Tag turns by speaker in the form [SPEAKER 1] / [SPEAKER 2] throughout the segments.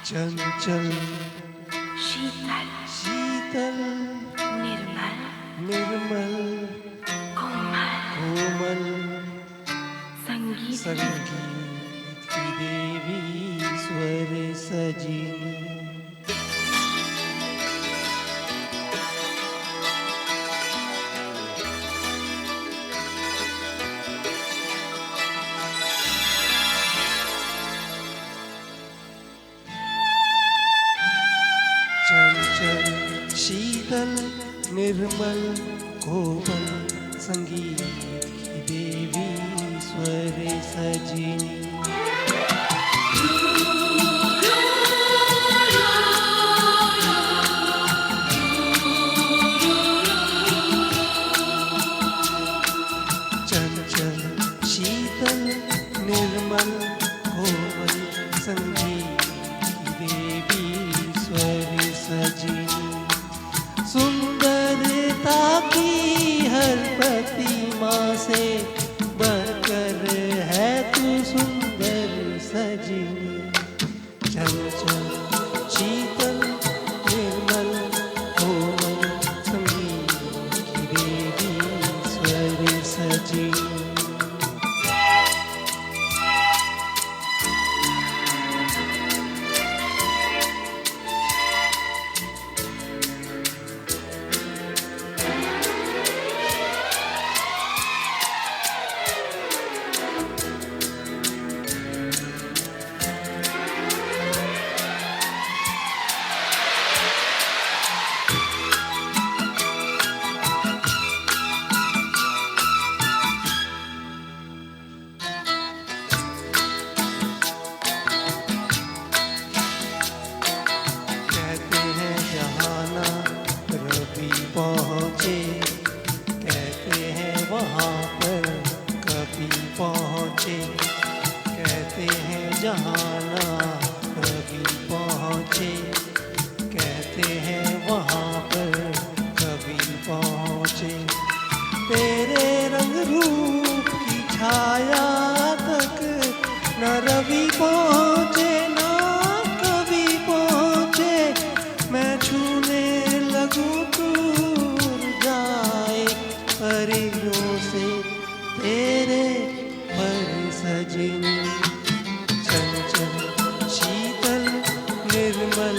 [SPEAKER 1] चंचल
[SPEAKER 2] शीतल
[SPEAKER 1] शीतल
[SPEAKER 2] निर्मल
[SPEAKER 1] निर्मल
[SPEAKER 2] कोमल
[SPEAKER 1] कोमल
[SPEAKER 2] संगीत
[SPEAKER 1] संगीत की देवी स्वर सजिनी। चंचल शीतल निर्मल कोमल संगीत की देवी स्वर सजिनी। चंचल शीतल निर्मल कोमल संगीत की देवी स्वर सजिनी। सुंदरता की हर प्रतिमा से बढ़कर है तू सुंदर सजिनी। चंचल शीतल निर्मल कोमल संगीत की देवी स्वर सजिनी। कहते हैं जहाना रवि पहुँचे, कहते हैं वहाँ पर कभी पहुँचे। कहते हैं जहाना रवि पहुँचे, कहते हैं वहाँ पर कभी पहुँचे। तेरे रंग रूप की छाया तक न रवि पहुँचे न कभी पहुँचे। मैं छूने लगूं दूर जाए परियों से तेरे पर सजिनी। चंचल शीतल निर्मल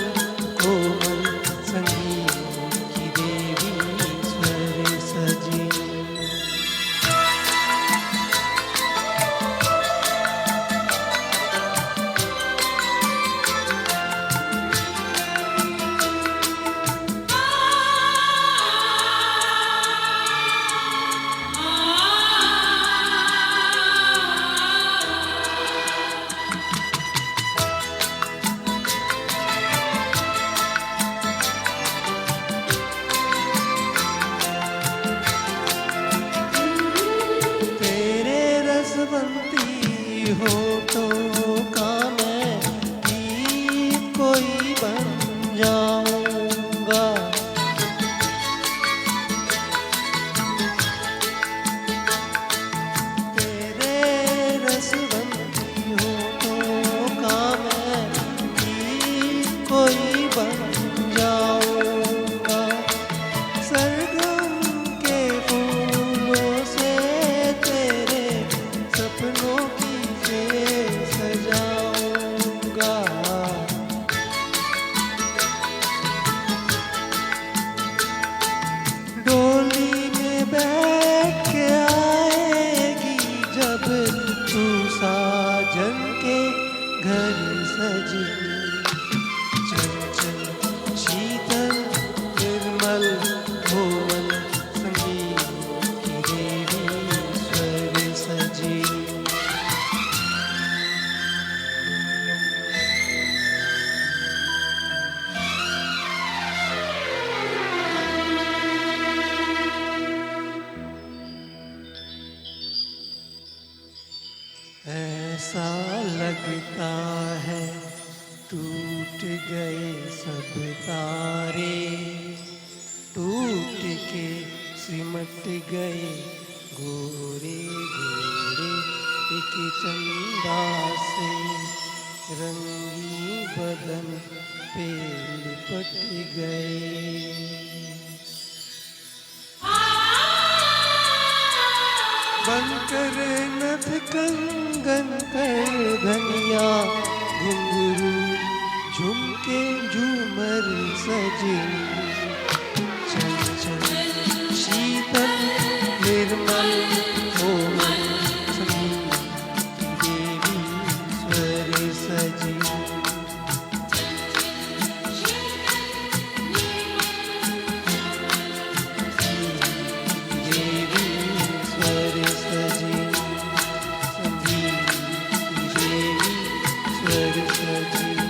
[SPEAKER 1] कोमल संगीत की देवी स्वर सजिनी। तेरे रसवंती होठों का मैं गीत कोई बन जाऊंगा। तेरे रसवंती होठों का मैं गीत कोई बन जाऊंगा। सरगम के फूलों से तेरे सपनों की जेल सजाऊंगा। डोली में बैठ के आएगी जब तू साजन के घर सजनी। चंचल शीतल निर्मल कोमल संगीत की देवी स्वर सजिनी। ऐसा लगता है टूट गए सब तारे, टूट के सिमट गए गोरे गोरे एक चंदा से रंगी बदन पे लिपट गए। बनकर नथ कंगन कर धनिया घुंघरू झुमके झूमर सजनी, चंचल शीतल निर्मल कोमल संगीत देवी स्वर सजी। देवी स्वर सजी, संगीत देवी स्वर सजी।